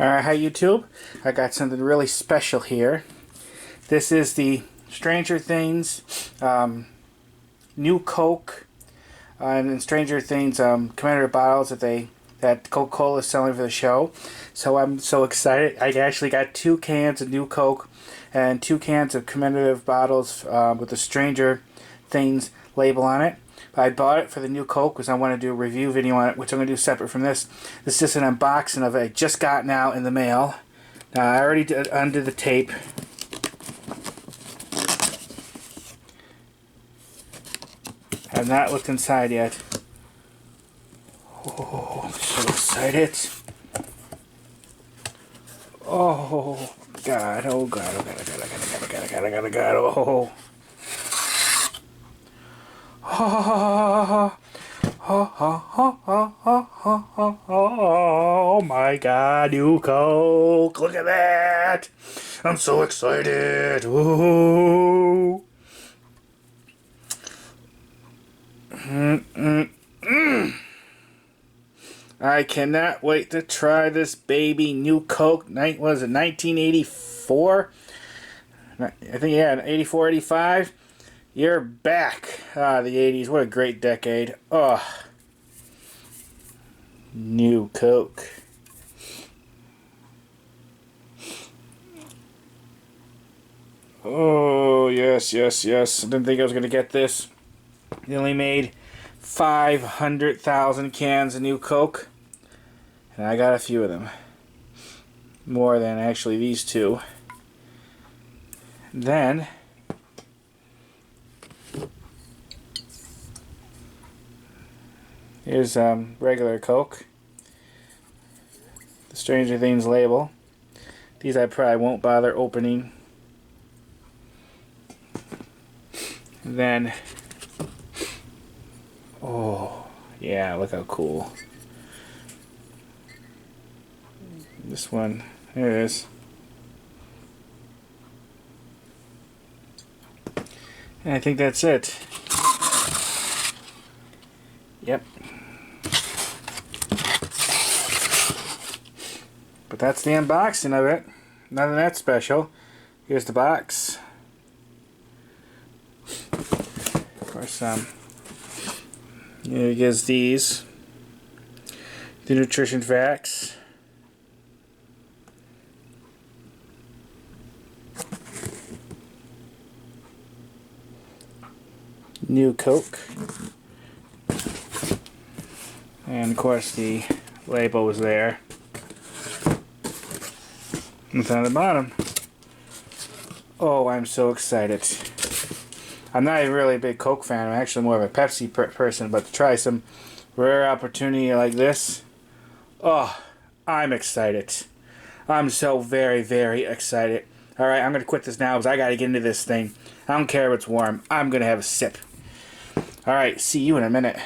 Alright, hi YouTube. I got something really special here. This is the Stranger Things new Coke and in Stranger Things commemorative bottles that Coca Cola is selling for the show. So I'm so excited. I actually got 2 cans of new Coke and 2 cans of commemorative bottles with the Stranger Things label on it. I bought it for the new Coke because I want to do a review video on it, which I'm going to do separate from this. This is just an unboxing of it. I just got now in the mail. I already undid the tape. I have not looked inside yet. Oh, I'm so excited. Oh, God. Oh, God. Oh, God. Oh, God. Oh, God. Oh, God. Oh, God. Oh, God. Oh, God. Oh. Oh my God, new Coke! Look at that! I'm so excited! Ooh. I cannot wait to try this baby new Coke. Was it 1984? I think, yeah, 84, 85. You're back. Ah, the 80s. What a great decade. Oh. New Coke. Oh, yes, yes, yes. I didn't think I was going to get this. They only made 500,000 cans of new Coke. And I got a few of them. More than actually these two. Then here's regular Coke. The Stranger Things label. These I probably won't bother opening. Then, oh yeah, look how cool. This one, there it is. And I think that's it. Yep. But that's the unboxing of it. Nothing that special. Here's the box. Of course, it gives these. The nutrition facts. New Coke. And of course the label was there. It's on the bottom. Oh, I'm so excited. I'm not even really a big Coke fan. I'm actually more of a Pepsi person, but to try some rare opportunity like this, oh, I'm excited. I'm so very, very excited. Alright, I'm going to quit this now because I got to get into this thing. I don't care if it's warm. I'm going to have a sip. Alright, see you in a minute.